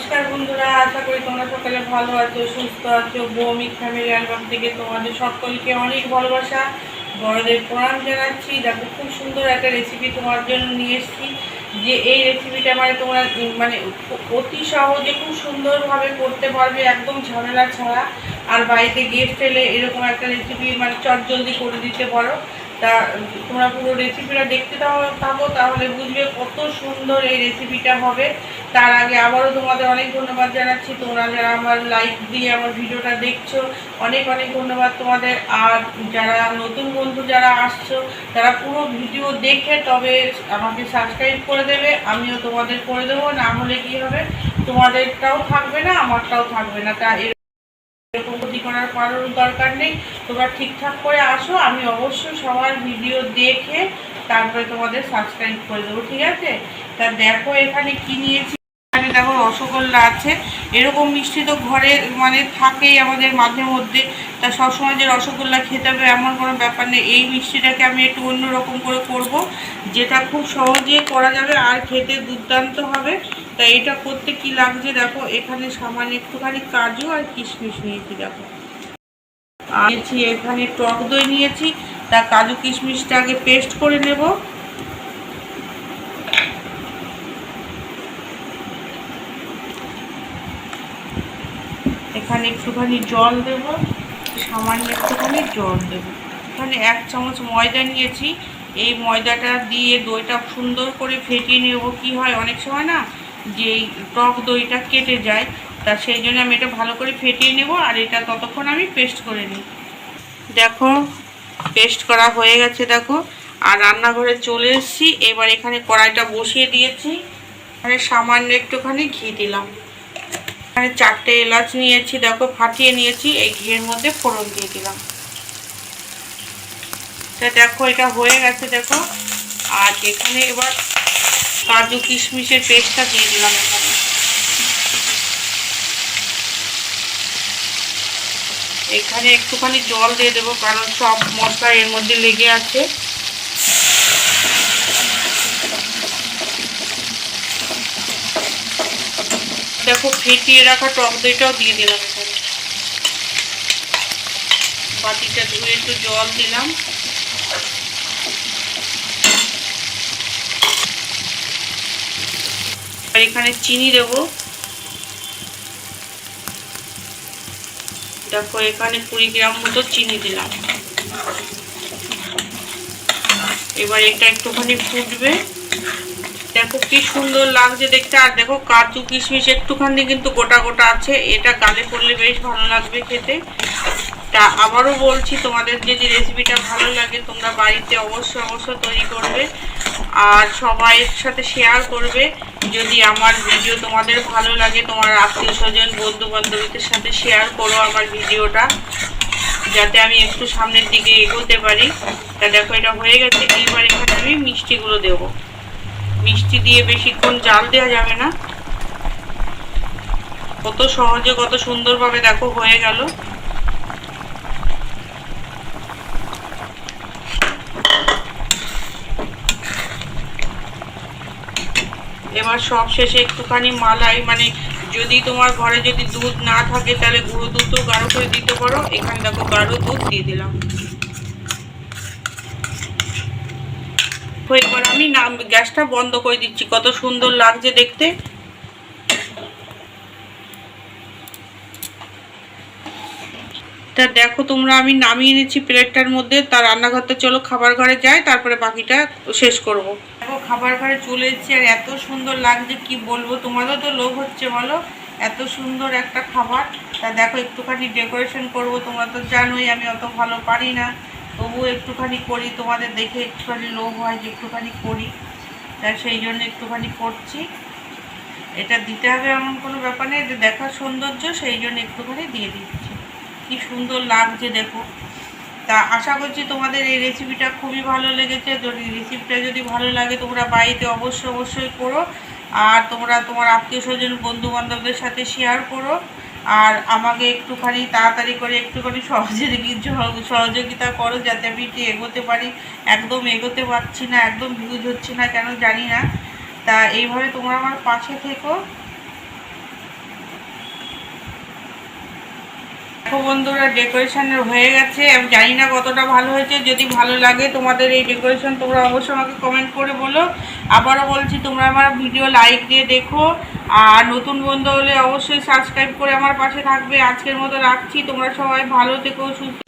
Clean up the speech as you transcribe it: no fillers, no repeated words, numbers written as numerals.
নমস্কার বন্ধুরা, আশা করি তোমরা সকালে ভালো আছো, সুস্থ আছো। ভৌমিক ফ্যামিলি অ্যালবাম থেকে তোমাদের সকলকে অনেক ভালোবাসা, বড়দের প্রণাম জানাচ্ছি। দেখো, খুব সুন্দর একটা রেসিপি তোমার জন্য নিয়ে এসেছি। যে এই রেসিপিটা তোমরা অতি সহজে খুব সুন্দরভাবে করতে পারবে, একদম ঝামেলা ছাড়া। আর বাড়িতে গেস্ট এলে এরকম একটা রেসিপি চটজলদি করে দিতে পারো। তা তোমরা পুরো রেসিপিটা দেখতে থাকো, তাহলে বুঝবে কত সুন্দর এই রেসিপিটা হবে। তার আগে আবারও তোমাদের অনেক ধন্যবাদ জানাচ্ছি, তোমরা যারা আমার লাইক দিয়ে আমার ভিডিওটা দেখছো, অনেক অনেক ধন্যবাদ তোমাদের। আর যারা নতুন বন্ধু যারা আসছো, তারা পুরো ভিডিও দেখে তবে আমাকে সাবস্ক্রাইব করে দেবে, আমিও তোমাদের করে দেবো। না হলে কি হবে, তোমাদেরটাও থাকবে না, আমারটাও থাকবে না। তা এরকম ক্ষতি করার কারোর দরকার নেই। তোমরা ঠিকঠাক করে আসো, আমি অবশ্যই সবার ভিডিও দেখে তারপরে তোমাদের সাবস্ক্রাইব করে দেবো, ঠিক আছে? তা দেখো এখানে কি নিয়েছি। এখানে দেখো রসগোল্লা আছে। এরকম মিষ্টি তো ঘরে থাকেই আমাদের মাঝে মধ্যে। তা সবসময় যে রসগোল্লা খেতে হবে এমন কোনো ব্যাপার নেই। এই মিষ্টিটাকে আমি একটু অন্যরকম করে করব, যেটা খুব সহজে করা যাবে আর খেতে দুর্দান্ত হবে। তা এটা করতে কি লাগছে দেখো, এখানে সামান্য একটুখানি কাজু আর কিশমিশ নিয়েছি। দেখো নিয়েছি, এখানে টক দই নিয়েছি। তা কাজু কিশমিশটা আগে পেস্ট করে নেব। এখানে একটুখানি জল দেব, সামান্য একটুখানি জল দেব। এখানে 1 চামচ ময়দা নিয়েছি। এই ময়দাটা দিয়ে দইটা সুন্দর করে ফেটিয়ে নেব। কি হয়, অনেক সময় না যে টক দইটা কেটে যায়, তা সেই জন্য আমি এটা ভালো করে ফেটিয়ে নেব। আর এটা ততক্ষণ আমি পেস্ট করে নিই। দেখো পেস্ট করা হয়ে গেছে। দেখো, আর রান্নাঘরে চলে এসেছি। এবার এখানে কড়াইটা বসিয়ে দিয়েছি। এখানে সামান্য একটুখানি ঘি দিলাম। এখানে 4টে এলাচ নিয়েছি, দেখো ফাটিয়ে নিয়েছি। এই ঘিয়ের মধ্যে ফোড়ন দিয়ে দিলাম। তা দেখো এটা হয়ে গেছে। দেখো, আর এখানে এবার কাজু কিশমিশের পেস্টটা দিয়ে দিলাম। এখানে একটুখানি জল দিয়ে দেবো, কারণ সব মশলা এর মধ্যে লেগে আছে। দেখো ফেটিয়ে রাখা টক দইটাও দিয়ে দিলাম। এখানে বাটিটা ধুয়ে একটু জল দিলাম। আর এখানে চিনি দেবো। দেখো এখানে 20 গ্রাম মতো চিনি দিলাম। এবার এটা একটুখানি ফুটবে। দেখো কি সুন্দর লাগছে দেখতে। আর দেখো কাজু কিশমিশ একটুখানি কিন্তু গোটা গোটা আছে, এটা গালে পড়লে বেশ ভালো লাগবে খেতে। তা আবারও বলছি, তোমাদের যদি রেসিপিটা ভালো লাগে তোমরা বাড়িতে অবশ্যই তৈরি করবে আর সবাইয়ের সাথে শেয়ার করবে। যদি আমার ভিডিও তোমাদের ভালো লাগে, তোমার আত্মীয় স্বজন বন্ধু বান্ধবীদের সাথে শেয়ার করো আমার ভিডিওটা, যাতে আমি একটু সামনের দিকে এগোতে পারি। তা দেখো এটা হয়ে গেছে। এইবার এখানে আমি মিষ্টিগুলো দেবো। মিষ্টি দিয়ে বেশিক্ষণ জাল দেওয়া যাবে না। কত সহজে কত সুন্দরভাবে দেখো হয়ে গেল। এবার সব শেষে একটুখানি মালাই, যদি তোমার ঘরে যদি দুধ না থাকে তাহলে গুঁড়ো দুধও গাঢ় করে দিতে পারো। এখানে দেখো গাঢ় দুধ দিয়ে দিলাম। এবার আমি গ্যাসটা বন্ধ করে দিচ্ছি। কত সুন্দর লাগছে দেখতে। তা দেখো তোমরা, আমি নামিয়ে নিচ্ছি প্লেটটার মধ্যে। তার রান্নাঘরটা চলো খাবার ঘরে যাই, তারপরে বাকিটা শেষ করব। দেখো খাবার ঘরে চলে এসেছি, আর এত সুন্দর লাগছে কি বলবো। তোমাদের তো লোভ হচ্ছে বলো, এত সুন্দর একটা খাবার। তা দেখো একটুখানি ডেকোরেশন করব। তোমরা তো জানোই আমি অত ভালো পারি না, তবুও একটুখানি করি। তোমাদের দেখে একটুখানি লোভ হয় যে একটুখানি করি, তা সেই জন্য একটুখানি করছি। এটা দিতে হবে এমন কোনো ব্যাপার নেই, এটা দেখার সৌন্দর্য, সেই জন্য একটুখানি দিয়ে দিচ্ছি। কি সুন্দর লাগছে দেখো। তা আশা করছি তোমাদের এই রেসিপিটা খুবই ভালো লেগেছে। যদি রেসিপিটা যদি ভালো লাগে তোমরা বাড়িতে অবশ্যই করো। আর তোমরা তোমার আত্মীয় স্বজন বন্ধু বান্ধবদের সাথে শেয়ার করো। আর আমাকে একটুখানি তাড়াতাড়ি করে একটুখানি সহযোগিতা করো, যাতে আমি একটু এগোতে পারি। একদম এগোতে পারছি না, একদম ভিউজ হচ্ছে না কেন জানি না। তা এইভাবে তোমরা আমার পাশে থেকো। বন্ধুরা ডেকোরেশন হয়ে গেছে, আমি জানি না কতটা ভালো হয়েছে। যদি ভালো লাগে তোমাদের এই ডেকোরেশন তোমরা অবশ্যই আমাকে কমেন্ট করে বলো। আবারও বলছি তোমরা আমার ভিডিও লাইক দিয়ে দেখো, আর নতুন বন্ধু হলে অবশ্যই সাবস্ক্রাইব করে আমার পাশে থাকবে। আজকের মতো রাখছি, তোমরা সবাই ভালো থেকো, সুস্থ।